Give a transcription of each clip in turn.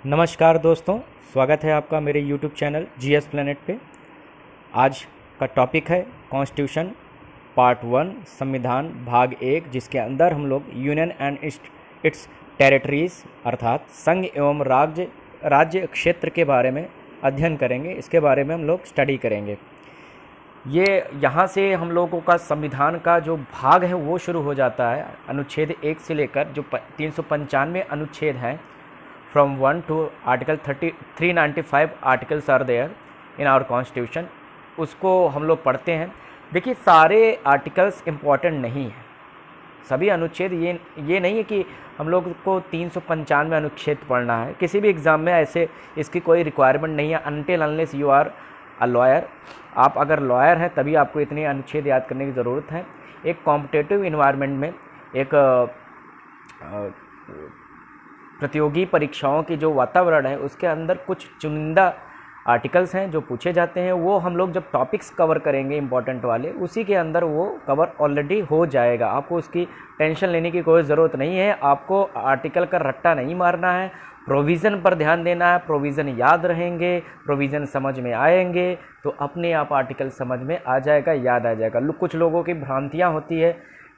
नमस्कार दोस्तों, स्वागत है आपका मेरे YouTube चैनल जीएस प्लेनेट पे। आज का टॉपिक है कॉन्स्टिट्यूशन पार्ट 1 संविधान भाग 1, जिसके अंदर हम लोग यूनियन एंड इट्स टेरिटरीज अर्थात संघ एवं राज्य क्षेत्र के बारे में अध्ययन करेंगे। इसके बारे में हम लोग स्टडी करेंगे। ये यहाँ से हम लोगों का संविधान का जो भाग है वो शुरू हो जाता है। अनुच्छेद 1 से लेकर जो 395 अनुच्छेद हैं, from 1 to article 395 articles are there in our constitution, उसको हम लोग पढ़ते हैं। देखिए, सारे आर्टिकल्स इम्पॉर्टेंट नहीं हैं, सभी अनुच्छेद ये नहीं है कि हम लोग को 395 अनुच्छेद पढ़ना है। किसी भी एग्ज़ाम में ऐसे इसकी कोई रिक्वायरमेंट नहीं है until unless you are a lawyer. आप अगर लॉयर हैं तभी आपको इतने अनुच्छेद याद करने की ज़रूरत है। एक कॉम्पिटिटिव इन्वायरमेंट में, एक प्रतियोगी परीक्षाओं की जो वातावरण है उसके अंदर कुछ चुनिंदा आर्टिकल्स हैं जो पूछे जाते हैं। वो हम लोग जब टॉपिक्स कवर करेंगे इंपॉर्टेंट वाले, उसी के अंदर वो कवर ऑलरेडी हो जाएगा। आपको उसकी टेंशन लेने की कोई ज़रूरत नहीं है। आपको आर्टिकल का रट्टा नहीं मारना है, प्रोविज़न पर ध्यान देना है। प्रोविज़न याद रहेंगे, प्रोविज़न समझ में आएंगे तो अपने आप आर्टिकल समझ में आ जाएगा, याद आ जाएगा। कुछ लोगों की भ्रांतियाँ होती है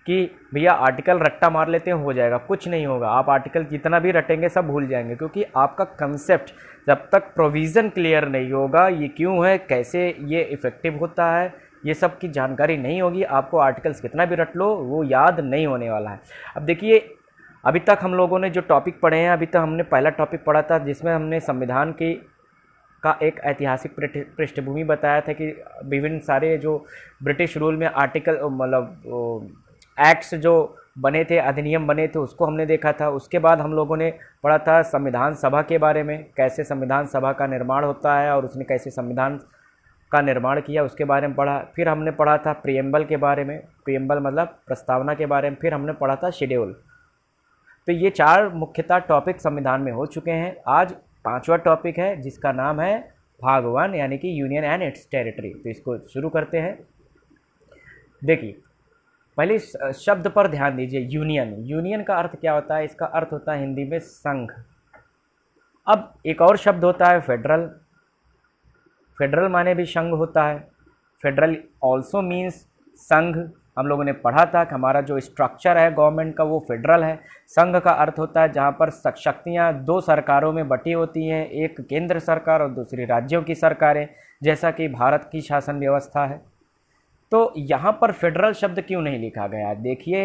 कि भैया आर्टिकल रट्टा मार लेते हैं हो जाएगा। कुछ नहीं होगा। आप आर्टिकल जितना भी रटेंगे सब भूल जाएंगे, क्योंकि आपका कंसेप्ट जब तक प्रोविज़न क्लियर नहीं होगा, ये क्यों है, कैसे ये इफ़ेक्टिव होता है, ये सब की जानकारी नहीं होगी, आपको आर्टिकल्स कितना भी रट लो वो याद नहीं होने वाला है। अब देखिए, अभी तक हम लोगों ने जो टॉपिक पढ़े हैं, अभी तक हमने पहला टॉपिक पढ़ा था जिसमें हमने संविधान की का एक ऐतिहासिक पृष्ठभूमि बताया था कि विभिन्न सारे जो ब्रिटिश रूल में आर्टिकल मतलब एक्ट्स जो बने थे, अधिनियम बने थे, उसको हमने देखा था। उसके बाद हम लोगों ने पढ़ा था संविधान सभा के बारे में, कैसे संविधान सभा का निर्माण होता है और उसने कैसे संविधान का निर्माण किया, उसके बारे में पढ़ा। फिर हमने पढ़ा था प्रियम्बल के बारे में, प्रियम्बल मतलब प्रस्तावना के बारे में। फिर हमने पढ़ा था शेड्यूल। तो ये 4 मुख्यतः टॉपिक संविधान में हो चुके हैं। आज 5वां टॉपिक है जिसका नाम है भाग 1 यानी कि यूनियन एंड इट्स टेरिटरी। तो इसको शुरू करते हैं। देखिए, पहले शब्द पर ध्यान दीजिए। यूनियन, यूनियन का अर्थ क्या होता है? इसका अर्थ होता है हिंदी में संघ। अब एक और शब्द होता है फेडरल। फेडरल माने भी संघ होता है। फेडरल ऑल्सो मीन्स संघ। हम लोगों ने पढ़ा था कि हमारा जो स्ट्रक्चर है गवर्नमेंट का वो फेडरल है। संघ का अर्थ होता है जहाँ पर शक्तियाँ 2 सरकारों में बटी होती हैं, एक केंद्र सरकार और दूसरी राज्यों की सरकारें, जैसा कि भारत की शासन व्यवस्था है। तो यहाँ पर फेडरल शब्द क्यों नहीं लिखा गया? देखिए,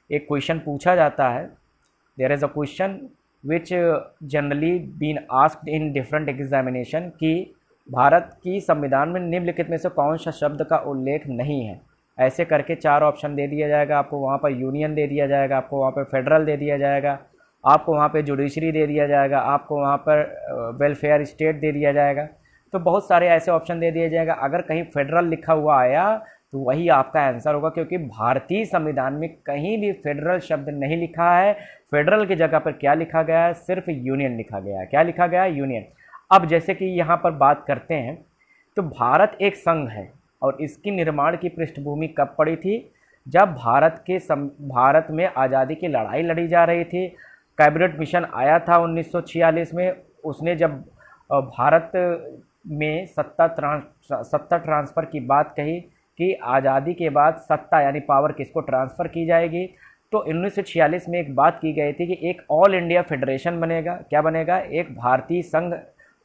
एक क्वेश्चन पूछा जाता है। There is a question which generally been asked in different examination कि भारत की संविधान में निम्नलिखित में से कौन सा शब्द का उल्लेख नहीं है। ऐसे करके 4 ऑप्शन दे दिया जाएगा आपको। वहाँ पर यूनियन दे दिया जाएगा, आपको वहाँ पर फेडरल दे दिया जाएगा, आपको वहाँ पर जुडिशरी दे दिया जाएगा, आपको वहाँ पर वेलफेयर स्टेट दे दिया जाएगा। तो बहुत सारे ऐसे ऑप्शन दे दिया जाएगा। अगर कहीं फेडरल लिखा हुआ आया तो वही आपका आंसर होगा, क्योंकि भारतीय संविधान में कहीं भी फेडरल शब्द नहीं लिखा है। फेडरल की जगह पर क्या लिखा गया है? सिर्फ यूनियन लिखा गया है। क्या लिखा गया है? यूनियन। अब जैसे कि यहाँ पर बात करते हैं तो भारत एक संघ है और इसकी निर्माण की पृष्ठभूमि कब पड़ी थी? जब भारत में आज़ादी की लड़ाई लड़ी जा रही थी। कैबिनेट मिशन आया था 1946 में। उसने जब भारत में सत्ता ट्रांसफ़र की बात कही कि आज़ादी के बाद सत्ता यानी पावर किसको ट्रांसफ़र की जाएगी, तो 1946 में एक बात की गई थी कि एक ऑल इंडिया फेडरेशन बनेगा। क्या बनेगा? एक भारतीय संघ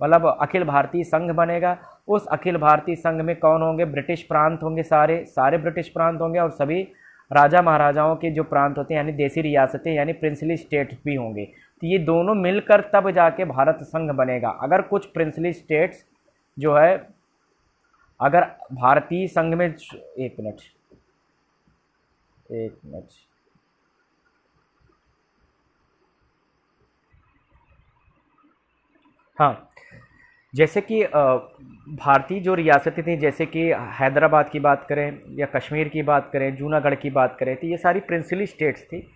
मतलब अखिल भारतीय संघ बनेगा। उस अखिल भारतीय संघ में कौन होंगे? ब्रिटिश प्रांत होंगे, सारे ब्रिटिश प्रांत होंगे, और सभी राजा महाराजाओं के जो प्रांत होते हैं यानी देसी रियासतें यानी प्रिंसली स्टेट्स भी होंगे। तो ये दोनों मिलकर तब जाके भारत संघ बनेगा। अगर कुछ प्रिंसली स्टेट्स जो है, अगर भारतीय संघ में एक मिनट हाँ, जैसे कि भारतीय जो रियासतें थी, जैसे कि हैदराबाद की बात करें या कश्मीर की बात करें, जूनागढ़ की बात करें, तो ये सारी प्रिंसली स्टेट्स थी।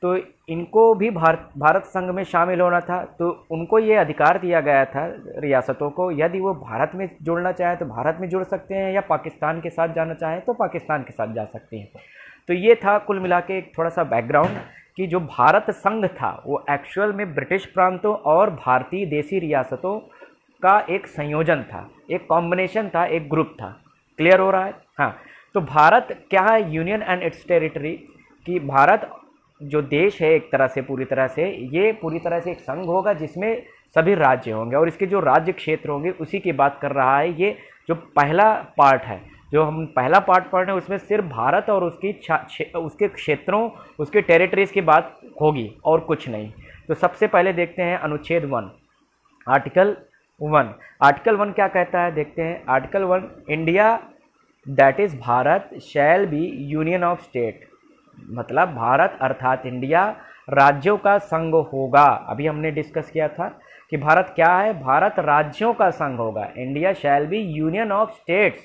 तो इनको भी भारत संघ में शामिल होना था। तो उनको ये अधिकार दिया गया था रियासतों को, यदि वो भारत में जुड़ना चाहें तो भारत में जुड़ सकते हैं, या पाकिस्तान के साथ जाना चाहें तो पाकिस्तान के साथ जा सकते हैं। तो ये था कुल मिला के एक थोड़ा सा बैकग्राउंड कि जो भारत संघ था वो एक्चुअल में ब्रिटिश प्रांतों और भारतीय देसी रियासतों का एक संयोजन था, एक कॉम्बिनेशन था, एक ग्रुप था। क्लियर हो रहा है? हाँ। तो भारत क्या है? यूनियन एंड इट्स टेरिटरी, कि भारत जो देश है एक तरह से, पूरी तरह से ये पूरी तरह से एक संघ होगा जिसमें सभी राज्य होंगे और इसके जो राज्य क्षेत्र होंगे उसी की बात कर रहा है। ये जो पहला पार्ट है, जो हम पहला पार्ट पढ़ रहे हैं, उसमें सिर्फ भारत और उसके क्षेत्रों, उसके टेरिटरीज की बात होगी और कुछ नहीं। तो सबसे पहले देखते हैं अनुच्छेद 1, आर्टिकल 1। आर्टिकल 1 क्या कहता है देखते हैं। Article 1, India that is Bharat shall be union of state, मतलब भारत अर्थात इंडिया राज्यों का संघ होगा। अभी हमने डिस्कस किया था कि भारत क्या है? भारत राज्यों का संघ होगा। India shall be union of states,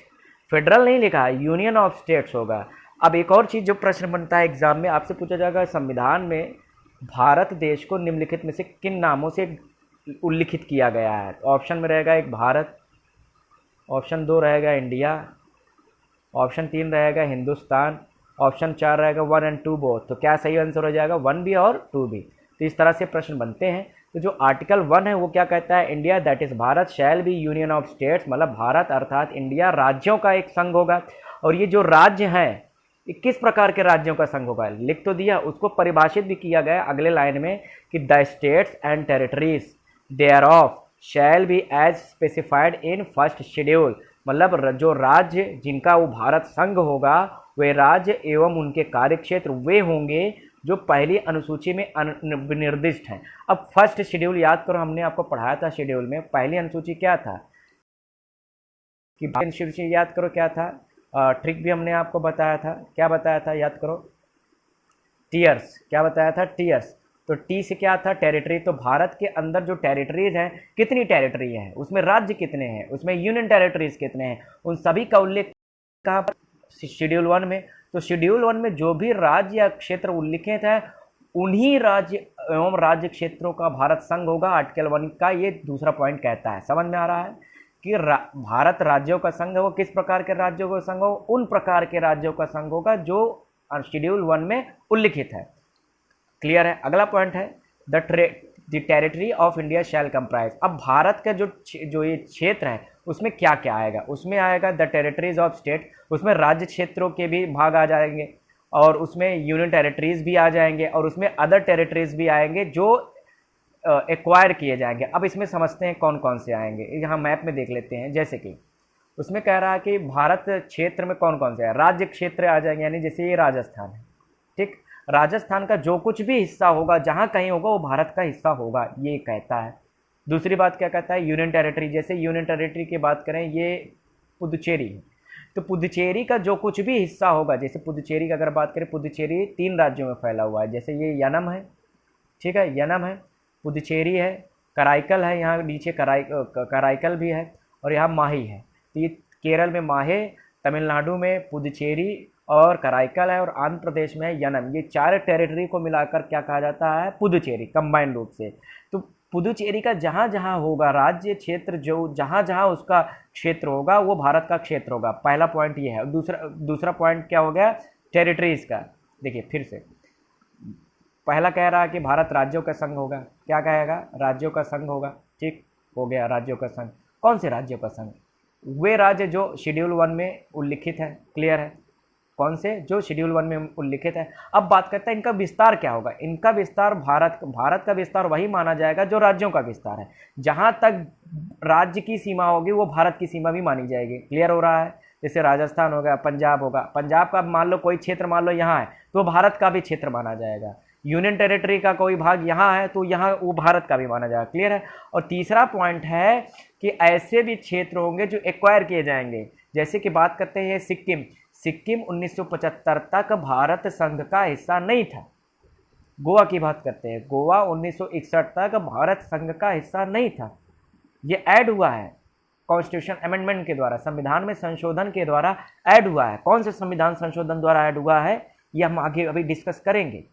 federal नहीं लिखा है, यूनियन ऑफ स्टेट्स होगा। अब एक और चीज़ जो प्रश्न बनता है एग्जाम में, आपसे पूछा जाएगा संविधान में भारत देश को निम्नलिखित में से किन नामों से उल्लिखित किया गया है? तो ऑप्शन में रहेगा 1 भारत, ऑप्शन 2 रहेगा इंडिया, ऑप्शन 3 रहेगा हिंदुस्तान, ऑप्शन 4 रहेगा 1 एंड 2 बोथ। तो क्या सही आंसर हो जाएगा? 1 भी और 2 भी। तो इस तरह से प्रश्न बनते हैं। तो जो आर्टिकल 1 है वो क्या कहता है? India that is Bharat shall be union of states, मतलब भारत अर्थात इंडिया राज्यों का एक संघ होगा। और ये जो राज्य हैं, ये किस प्रकार के राज्यों का संघ होगा? लिख तो दिया, उसको परिभाषित भी किया गया अगले लाइन में कि the states and territories thereof shall be as specified in first schedule, मतलब जो राज्य जिनका वो भारत संघ होगा वे राज्य एवं उनके कार्यक्षेत्र वे होंगे जो पहली अनुसूची में निर्दिष्ट हैं। अब फर्स्ट शेड्यूल याद करो, हमने आपको पढ़ाया था शेड्यूल में। पहली अनुसूची क्या था कि अनुसूची याद करो क्या था? ट्रिक भी हमने आपको बताया था। क्या बताया था याद करो? टीयर्स। क्या बताया था? टीयर्स। तो टी से क्या था? टेरिटरी। तो भारत के अंदर जो टेरिटरीज हैं, कितनी टेरिटरी हैं, उसमें राज्य कितने हैं, उसमें यूनियन टेरिटरीज कितने हैं, उन सभी का उल्लेख कहाँ पर? शेड्यूल 1 में। तो शेड्यूल 1 में जो भी राज्य या क्षेत्र उल्लिखित है उन्हीं राज्य एवं राज्य क्षेत्रों का भारत संघ होगा। आर्टिकल 1 का ये दूसरा पॉइंट कहता है। समझ में आ रहा है कि भारत राज्यों का संघ है, वो किस प्रकार के राज्यों का संघ हो? उन प्रकार के राज्यों का संघ होगा जो शेड्यूल 1 में उल्लिखित है। क्लियर है? अगला पॉइंट है the territory of India shall comprise. अब भारत का जो ये क्षेत्र है उसमें क्या क्या आएगा? उसमें आएगा द टेरिटरीज ऑफ स्टेट, उसमें राज्य क्षेत्रों के भी भाग आ जाएंगे और उसमें यूनियन टेरिटरीज भी आ जाएंगे और उसमें अदर टेरिटरीज भी आएंगे जो एक्वायर किए जाएंगे। अब इसमें समझते हैं कौन कौन से आएंगे, यहाँ मैप में देख लेते हैं। जैसे कि उसमें कह रहा है कि भारत क्षेत्र में कौन कौन से है, राज्य क्षेत्र आ जाएंगे, यानी जैसे ये राजस्थान है, ठीक। राजस्थान का जो कुछ भी हिस्सा होगा, जहाँ कहीं होगा, वो भारत का हिस्सा होगा, ये कहता है। दूसरी बात क्या कहता है? Union territory. जैसे यूनियन टेरिटरी की बात करें, ये पुदुचेरी है, तो पुदुचेरी का जो कुछ भी हिस्सा होगा, जैसे पुदुचेरी की अगर बात करें, पुदुचेरी 3 राज्यों में फैला हुआ है। जैसे ये यनम है, ठीक है, यनम है, पुदुचेरी है, कराईकल है, यहाँ नीचे कराईकल भी है, और यहाँ माही है। तो ये केरल में माहे, तमिलनाडु में पुदुचेरी और कराईकल है, और आंध्र प्रदेश में है यनम। ये 4 टेरिटरी को मिलाकर क्या कहा जाता है? पुदुचेरी, कंबाइंड रूप से। तो पुदुचेरी का जहाँ जहाँ होगा राज्य क्षेत्र, जो जहाँ जहाँ उसका क्षेत्र होगा वो भारत का क्षेत्र होगा। पहला पॉइंट ये है। दूसरा पॉइंट क्या हो गया? टेरिटरीज का। देखिए फिर से, पहला कह रहा है कि भारत राज्यों का संघ होगा। क्या कहेगा? राज्यों का संघ होगा, ठीक हो गया, राज्यों का संघ। कौन से राज्यों का संघ? वे राज्य जो शेड्यूल 1 में उल्लिखित है। क्लियर है? कौन से? जो शेड्यूल 1 में उल्लिखित है। अब बात करते हैं इनका विस्तार क्या होगा। इनका विस्तार भारत का विस्तार वही माना जाएगा जो राज्यों का विस्तार है। जहां तक राज्य की सीमा होगी वो भारत की सीमा भी मानी जाएगी। क्लियर हो रहा है? जैसे राजस्थान हो गया, पंजाब होगा, पंजाब का मान लो कोई क्षेत्र मान लो यहाँ है तो भारत का भी क्षेत्र माना जाएगा। यूनियन टेरिटरी का कोई भाग यहाँ है तो यहाँ वो भारत का भी माना जाएगा। क्लियर है? और तीसरा पॉइंट है कि ऐसे भी क्षेत्र होंगे जो एक्वायर किए जाएंगे। जैसे कि बात करते हैं सिक्किम। सिक्किम 1975 तक भारत संघ का हिस्सा नहीं था। गोवा की बात करते हैं, गोवा 1961 तक भारत संघ का हिस्सा नहीं था। ये ऐड हुआ है कॉन्स्टिट्यूशन अमेंडमेंट के द्वारा, संविधान में संशोधन के द्वारा ऐड हुआ है। कौन से संविधान संशोधन द्वारा ऐड हुआ है ये हम आगे अभी डिस्कस करेंगे।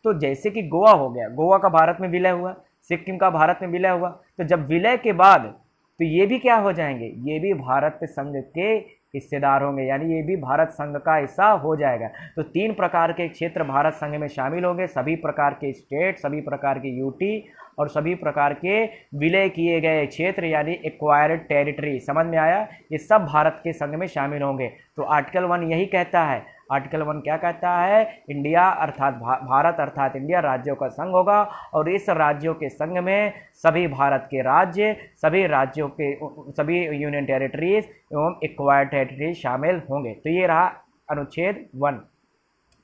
तो जैसे कि गोवा हो गया, गोवा का भारत में विलय हुआ, सिक्किम का भारत में विलय हुआ, तो जब विलय के बाद तो ये भी क्या हो जाएंगे? ये भी भारत संघ के हिस्सेदार होंगे, यानी ये भी भारत संघ का हिस्सा हो जाएगा। तो 3 प्रकार के क्षेत्र भारत संघ में शामिल होंगे, सभी प्रकार के स्टेट, सभी प्रकार के यूटी और सभी प्रकार के विलय किए गए क्षेत्र यानी एक्वायर्ड टेरिटरी। समझ में आया? ये सब भारत के संघ में शामिल होंगे। तो आर्टिकल 1 यही कहता है। आर्टिकल 1 क्या कहता है? इंडिया अर्थात भारत अर्थात इंडिया राज्यों का संघ होगा और इस राज्यों के संघ में सभी भारत के राज्य, सभी राज्यों के सभी यूनियन टेरिटरीज एवं एक्वायर्ड टेरिटरी शामिल होंगे। तो ये रहा अनुच्छेद 1।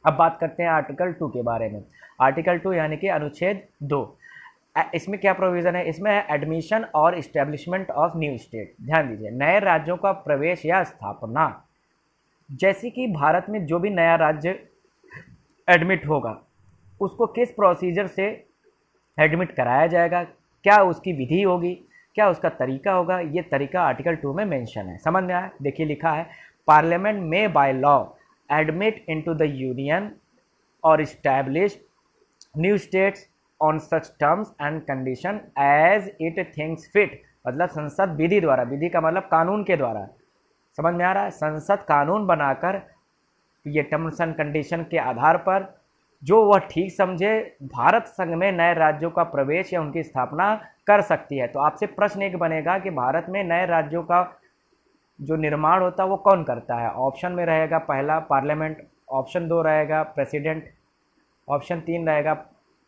अब बात करते हैं आर्टिकल 2 के बारे में। आर्टिकल 2 यानी कि अनुच्छेद 2। इसमें क्या प्रोविज़न है? इसमें है एडमिशन और इस्टेब्लिशमेंट ऑफ न्यू स्टेट। ध्यान दीजिए, नए राज्यों का प्रवेश या स्थापना। जैसे कि भारत में जो भी नया राज्य एडमिट होगा उसको किस प्रोसीजर से एडमिट कराया जाएगा, क्या उसकी विधि होगी, क्या उसका तरीका होगा, ये तरीका आर्टिकल 2 में मेंशन है। समझ में आया? देखिए लिखा है, पार्लियामेंट में by law admit into the union और establish new states on such terms and condition as it thinks fit. मतलब संसद विधि द्वारा, विधि का मतलब कानून के द्वारा। समझ में आ रहा है? संसद कानून बनाकर ये टर्म्स एंड कंडीशन के आधार पर जो वह ठीक समझे भारत संघ में नए राज्यों का प्रवेश या उनकी स्थापना कर सकती है। तो आपसे प्रश्न एक बनेगा कि भारत में नए राज्यों का जो निर्माण होता है वो कौन करता है? ऑप्शन में रहेगा पहला पार्लियामेंट, ऑप्शन 2 रहेगा प्रेसिडेंट, ऑप्शन 3 रहेगा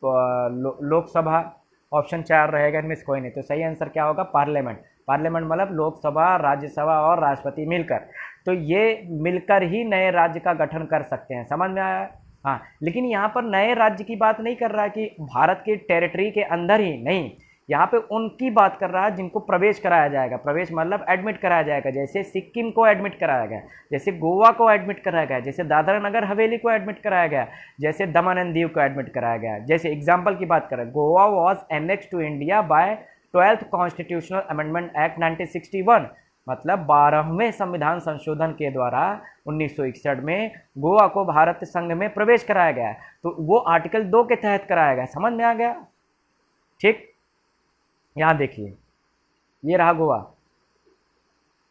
लोकसभा, ऑप्शन 4 रहेगा इनमें से कोई नहीं। तो सही आंसर क्या होगा? पार्लियामेंट। पार्लियामेंट मतलब लोकसभा, राज्यसभा और राष्ट्रपति मिलकर। तो ये मिलकर ही नए राज्य का गठन कर सकते हैं। समझ में आया? हाँ, लेकिन यहाँ पर नए राज्य की बात नहीं कर रहा है कि भारत के टेरिटरी के अंदर ही नहीं, यहाँ पे उनकी बात कर रहा है जिनको प्रवेश कराया जाएगा। प्रवेश मतलब एडमिट कराया जाएगा। जैसे सिक्किम को एडमिट कराया गया, जैसे गोवा को एडमिट कराया गया, जैसे दादरा नगर हवेली को एडमिट कराया गया, जैसे दमन एंड दीव को एडमिट कराया गया। जैसे एग्जाम्पल की बात करें, Goa was annex to India by 12th constitutional amendment act 1961। मतलब 12वें संविधान संशोधन के द्वारा 1961 में गोवा को भारत संघ में प्रवेश कराया गया। तो वो आर्टिकल 2 के तहत कराया गया। समझ में आ गया? ठीक, यहाँ देखिए, ये रहा गोवा,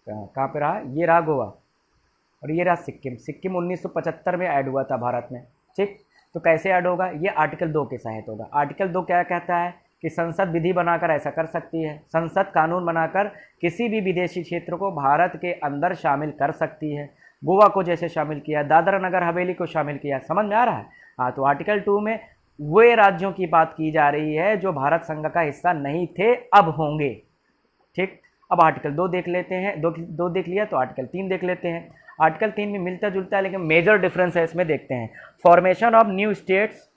कहाँ पे रहा? ये रहा गोवा और ये रहा सिक्किम। सिक्किम 1975 में ऐड हुआ था भारत में। ठीक, तो कैसे ऐड होगा? ये आर्टिकल 2 के तहत होगा। आर्टिकल 2 क्या कहता है कि संसद विधि बनाकर ऐसा कर सकती है, संसद कानून बनाकर किसी भी विदेशी क्षेत्र को भारत के अंदर शामिल कर सकती है। गोवा को जैसे शामिल किया, दादरा नगर हवेली को शामिल किया। समझ में आ रहा है? हाँ, तो आर्टिकल 2 में वे राज्यों की बात की जा रही है जो भारत संघ का हिस्सा नहीं थे, अब होंगे। ठीक, अब आर्टिकल 2 देख लेते हैं। दो देख लिया तो आर्टिकल 3 देख लेते हैं। आर्टिकल 3 में मिलता जुलता है लेकिन मेजर डिफरेंस है इसमें, देखते हैं। Formation of new states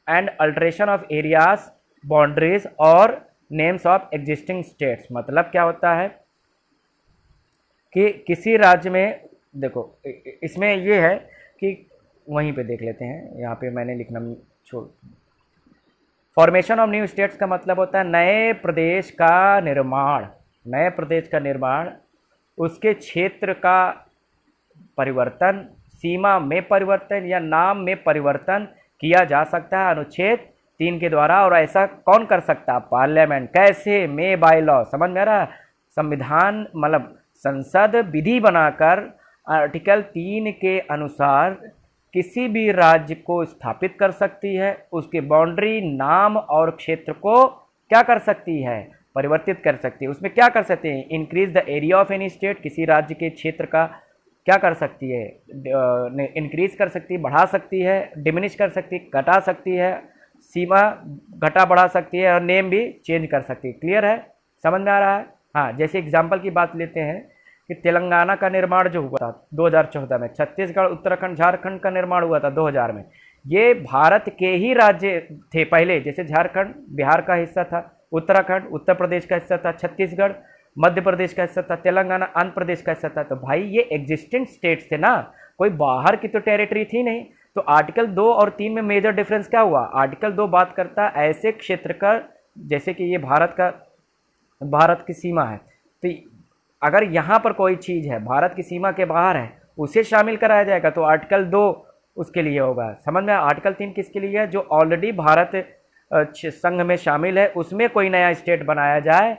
and alteration of areas, boundaries और नेम्स ऑफ एग्जिस्टिंग स्टेट्स। मतलब क्या होता है कि किसी राज्य में, देखो इसमें ये है कि वहीं पे देख लेते हैं, यहाँ पे मैंने लिखना छोड़। फॉर्मेशन ऑफ न्यू स्टेट्स का मतलब होता है नए प्रदेश का निर्माण। नए प्रदेश का निर्माण, उसके क्षेत्र का परिवर्तन, सीमा में परिवर्तन या नाम में परिवर्तन किया जा सकता है अनुच्छेद 3 के द्वारा। और ऐसा कौन कर सकता है? पार्लियामेंट। कैसे? में बाय लॉ। समझ में आ रहा? संविधान मतलब संसद विधि बनाकर आर्टिकल 3 के अनुसार किसी भी राज्य को स्थापित कर सकती है, उसके बाउंड्री, नाम और क्षेत्र को क्या कर सकती है? परिवर्तित कर सकती है। उसमें क्या कर सकते हैं? Increase the area of any state. किसी राज्य के क्षेत्र का क्या कर सकती है? इंक्रीज कर सकती है, बढ़ा सकती है, डिमिनिश कर सकती है, घटा सकती है, सीमा घटा बढ़ा सकती है और नेम भी चेंज कर सकती है। क्लियर है? समझ में आ रहा है? हाँ, जैसे एग्जाम्पल की बात लेते हैं कि तेलंगाना का निर्माण जो हुआ था 2014 में, छत्तीसगढ़, उत्तराखंड, झारखंड का निर्माण हुआ था 2000 में। ये भारत के ही राज्य थे पहले। जैसे झारखंड बिहार का हिस्सा था, उत्तराखंड उत्तर प्रदेश का हिस्सा था, छत्तीसगढ़ मध्य प्रदेश का हिस्सा था, तेलंगाना आंध्र प्रदेश का हिस्सा था। तो भाई ये एग्जिस्टेंट स्टेट्स थे ना, कोई बाहर की तो टेरिटरी थी नहीं। तो आर्टिकल 2 और 3 में मेजर डिफरेंस क्या हुआ? आर्टिकल 2 बात करता है ऐसे क्षेत्र का, जैसे कि ये भारत की सीमा है, तो अगर यहाँ पर कोई चीज़ है भारत की सीमा के बाहर है, उसे शामिल कराया जाएगा तो आर्टिकल 2 उसके लिए होगा। समझ में? आर्टिकल 3 किसके लिए है? जो ऑलरेडी भारत संघ में शामिल है, उसमें कोई नया स्टेट बनाया जाए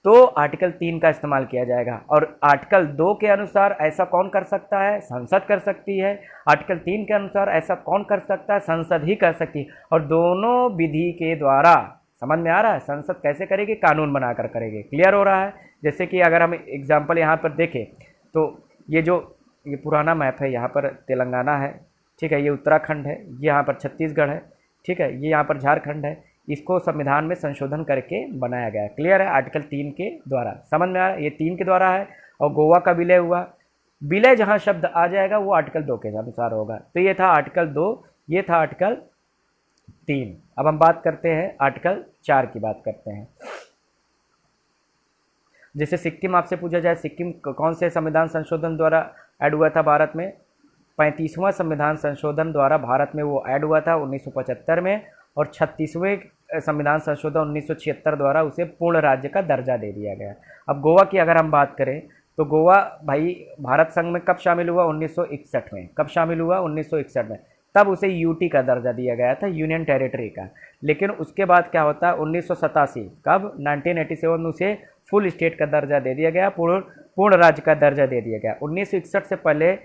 तो आर्टिकल 3 का इस्तेमाल किया जाएगा। और आर्टिकल 2 के अनुसार ऐसा कौन कर सकता है? संसद कर सकती है। आर्टिकल 3 के अनुसार ऐसा कौन कर सकता है? संसद ही कर सकती है। और दोनों विधि के द्वारा, समझ में आ रहा है, संसद कैसे करेगी? कानून बनाकर करेगी। क्लियर हो रहा है? जैसे कि अगर हम एग्जाम्पल यहाँ पर देखें तो ये पुराना मैप है, यहाँ पर तेलंगाना है, ठीक है, ये उत्तराखंड है, ये यहाँ पर छत्तीसगढ़ है, ठीक है, ये यहाँ पर झारखंड है। इसको संविधान में संशोधन करके बनाया गया है। क्लियर है? आर्टिकल 3 के द्वारा, समझ में आ रहा है? ये 3 के द्वारा है। और गोवा का विलय हुआ, विलय जहाँ शब्द आ जाएगा वो आर्टिकल 2 के अनुसार होगा। तो ये था आर्टिकल 2, ये था आर्टिकल 3। अब हम बात करते हैं आर्टिकल 4 की बात करते हैं। जैसे सिक्किम आपसे पूछा जाए, सिक्किम कौन से संविधान संशोधन द्वारा ऐड हुआ था भारत में? 35वां संविधान संशोधन द्वारा भारत में वो ऐड हुआ था 1975 में। और 36वें संविधान संशोधन 1976 द्वारा उसे पूर्ण राज्य का दर्जा दे दिया गया। अब गोवा की अगर हम बात करें तो गोवा भाई भारत संघ में कब शामिल हुआ? 1961 में। कब शामिल हुआ? 1961 में। तब उसे यूटी का दर्जा दिया गया था, यूनियन टेरिटरी का। लेकिन उसके बाद क्या होता है? 1987, कब? 1987 में उसे फुल स्टेट का दर्जा दे दिया गया, पूर्ण राज्य का दर्जा दे दिया गया। 1961 से पहले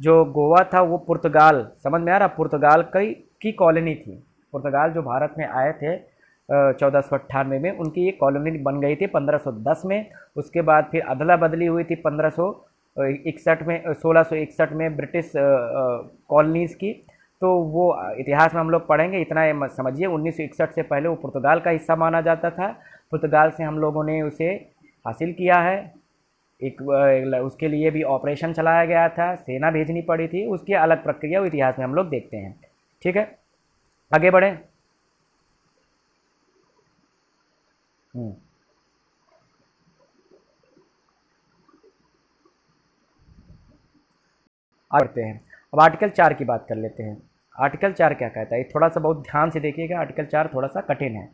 जो गोवा था वो पुर्तगाल, समझ में आ रहा, पुर्तगाल की कॉलोनी थी। पुर्तगाल जो भारत में आए थे 1498 में, उनकी ये कॉलोनी बन गई थी 1510 में। उसके बाद फिर अदला बदली हुई थी 1561 में, 1661 में ब्रिटिश कॉलोनीज़ की। तो वो इतिहास में हम लोग पढ़ेंगे, इतना ये समझिए 1961 से पहले वो पुर्तगाल का हिस्सा माना जाता था। पुर्तगाल से हम लोगों ने उसे हासिल किया है। उसके लिए भी ऑपरेशन चलाया गया था, सेना भेजनी पड़ी थी, उसकी अलग प्रक्रिया वो इतिहास में हम लोग देखते हैं। ठीक है, आगे बढ़ें। बढ़ते हैं। अब आर्टिकल 4 की बात कर लेते हैं। आर्टिकल 4 क्या कहता है? थोड़ा सा बहुत ध्यान से देखिएगा, आर्टिकल 4 थोड़ा सा कठिन है।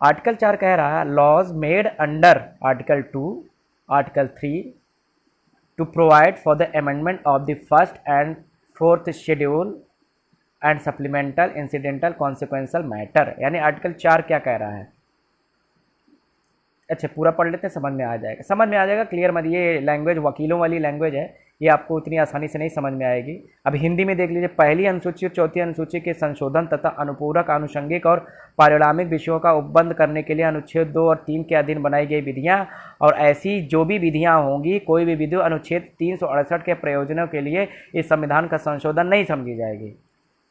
आर्टिकल 4 कह रहा है laws made under article 2, article 3 to provide for the amendment of the first and fourth schedule and supplemental incidental consequential matter. यानी आर्टिकल 4 क्या कह रहा है? अच्छा, पूरा पढ़ लेते हैं, समझ में आ जाएगा, समझ में आ जाएगा। क्लियर मत, ये लैंग्वेज वकीलों वाली लैंग्वेज है, ये आपको उतनी आसानी से नहीं समझ में आएगी। अब हिंदी में देख लीजिए। पहली अनुसूची और चौथी अनुसूची के संशोधन तथा अनुपूरक, आनुषंगिक और पारिणामिक विषयों का उपबंध करने के लिए अनुच्छेद 2 और 3 के अधीन बनाई गई विधियां और ऐसी जो भी विधियां होंगी, कोई भी विधि अनुच्छेद 368 के प्रयोजनों के लिए इस संविधान का संशोधन नहीं समझी जाएगी।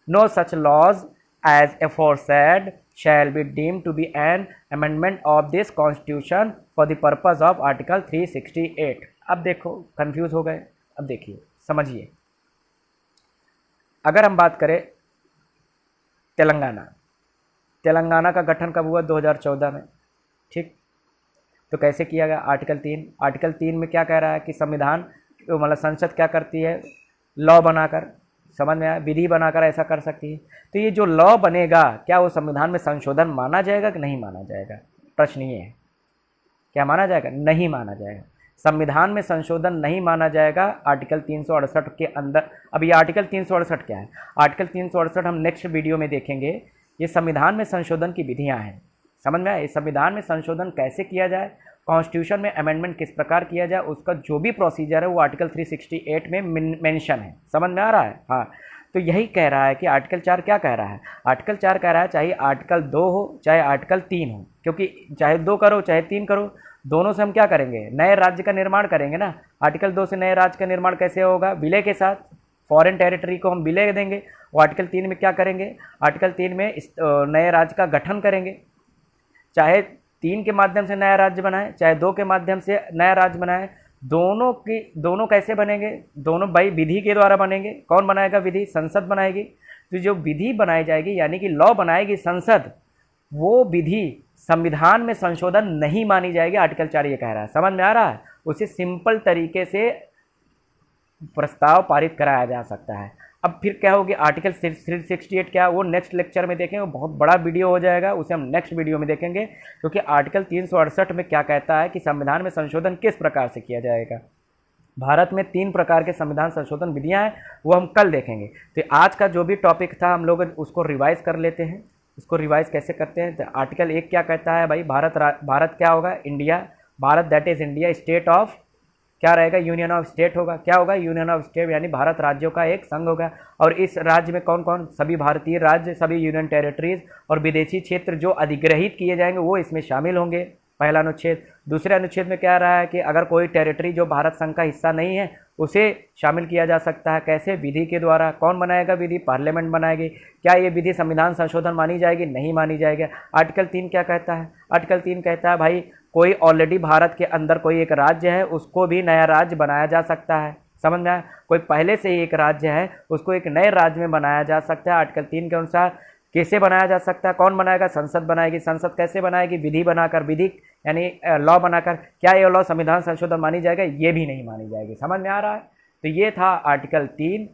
No such laws as aforesaid shall be deemed to be an amendment of this constitution for the purpose of article 368। अब देखो, कंफ्यूज हो गए? अब देखिए, समझिए। अगर हम बात करें तेलंगाना का गठन कब हुआ? 2014 में। ठीक, तो कैसे किया गया? आर्टिकल 3 में क्या कह रहा है कि संविधान मतलब संसद क्या करती है? लॉ बनाकर, समझ में आया, विधि बनाकर ऐसा कर सकती है। तो ये जो लॉ बनेगा, क्या वो संविधान में संशोधन माना जाएगा कि नहीं माना जाएगा? प्रश्न ये है, क्या माना जाएगा? नहीं माना जाएगा। संविधान में संशोधन नहीं माना जाएगा आर्टिकल 368 के अंदर। अब ये आर्टिकल 368 क्या है? आर्टिकल 368 हम नेक्स्ट वीडियो में देखेंगे। ये संविधान में संशोधन की विधियाँ हैं, समझ में आया। संविधान में संशोधन कैसे किया जाए, कॉन्स्टिट्यूशन में अमेंडमेंट किस प्रकार किया जाए, उसका जो भी प्रोसीजर है वो आर्टिकल 368 में मेंशन है, समझ में आ रहा है। हाँ, तो यही कह रहा है कि आर्टिकल 4 क्या कह रहा है? आर्टिकल 4 कह रहा है चाहे आर्टिकल 2 हो चाहे आर्टिकल 3 हो, क्योंकि चाहे 2 करो चाहे 3 करो, दोनों से हम क्या करेंगे? नए राज्य का निर्माण करेंगे ना। आर्टिकल 2 से नए राज्य का निर्माण कैसे होगा? विलय के साथ, फॉरेन टेरिटरी को हम विलय देंगे। और आर्टिकल 3 में क्या करेंगे? आर्टिकल 3 में नए राज्य का गठन करेंगे। चाहे 3 के माध्यम से नया राज्य बनाए, चाहे 2 के माध्यम से नया राज्य बनाए, दोनों कैसे बनेंगे? दोनों भाई विधि के द्वारा बनेंगे। कौन बनाएगा विधि? संसद बनाएगी। तो जो विधि बनाई जाएगी यानी कि लॉ बनाएगी संसद, वो विधि संविधान में संशोधन नहीं मानी जाएगी। आर्टिकल 4 ये कह रहा है, समझ में आ रहा है। उसे सिंपल तरीके से प्रस्ताव पारित कराया जा सकता है। अब फिर क्या होगी? आर्टिकल 368 क्या, वो नेक्स्ट लेक्चर में देखेंगे। वो बहुत बड़ा वीडियो हो जाएगा, उसे हम नेक्स्ट वीडियो में देखेंगे। क्योंकि आर्टिकल 368 में क्या कहता है कि संविधान में संशोधन किस प्रकार से किया जाएगा। भारत में 3 प्रकार के संविधान संशोधन विधियां हैं, वो हम कल देखेंगे। तो आज का जो भी टॉपिक था हम लोग उसको रिवाइज कर लेते हैं। उसको रिवाइज कैसे करते हैं? तो आर्टिकल 1 क्या कहता है भाई? भारत क्या होगा? India. Bharat that is India, state of क्या रहेगा, यूनियन ऑफ स्टेट होगा। क्या होगा, यूनियन ऑफ स्टेट यानी भारत राज्यों का एक संघ होगा। और इस राज्य में कौन कौन, सभी भारतीय राज्य, सभी यूनियन टेरिटरीज और विदेशी क्षेत्र जो अधिग्रहित किए जाएंगे वो इसमें शामिल होंगे, पहला अनुच्छेद। दूसरे अनुच्छेद में क्या रहा है कि अगर कोई टेरिटरी जो भारत संघ का हिस्सा नहीं है उसे शामिल किया जा सकता है। कैसे, विधि के द्वारा। कौन बनाएगा विधि, पार्लियामेंट बनाएगी। क्या ये विधि संविधान संशोधन मानी जाएगी, नहीं मानी जाएगी। आर्टिकल 3 क्या कहता है, आर्टिकल 3 कहता है भाई कोई ऑलरेडी भारत के अंदर कोई एक राज्य है उसको भी नया राज्य बनाया जा सकता है। समझ में आया, कोई पहले से ही एक राज्य है उसको एक नए राज्य में बनाया जा सकता है। आर्टिकल 3 के अनुसार कैसे बनाया जा सकता है, कौन बनाएगा, संसद बनाएगी। संसद कैसे बनाएगी, विधि बनाकर, विधि यानी लॉ बनाकर। क्या ये लॉ संविधान संशोधन मानी जाएगा, ये भी नहीं मानी जाएगी। समझ में आ रहा है। तो ये था आर्टिकल 3,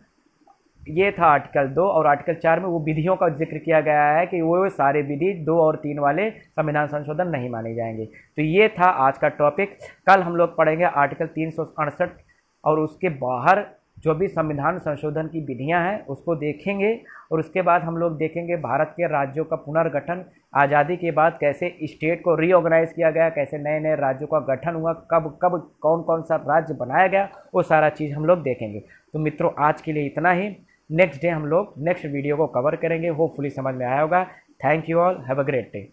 ये था आर्टिकल 2 और आर्टिकल 4 में वो विधियों का जिक्र किया गया है कि वो सारे विधि 2 और 3 वाले संविधान संशोधन नहीं माने जाएंगे। तो ये था आज का टॉपिक। कल हम लोग पढ़ेंगे आर्टिकल 368 और उसके बाहर जो भी संविधान संशोधन की विधियां हैं उसको देखेंगे। और उसके बाद हम लोग देखेंगे भारत के राज्यों का पुनर्गठन, आज़ादी के बाद कैसे स्टेट को रीऑर्गेनाइज किया गया, कैसे नए नए राज्यों का गठन हुआ, कब कब कौन कौन सा राज्य बनाया गया, वो सारा चीज़ हम लोग देखेंगे। तो मित्रों आज के लिए इतना ही। नेक्स्ट डे हम लोग नेक्स्ट वीडियो को कवर करेंगे। होपफुली समझ में आया होगा। Thank you all, have a great day.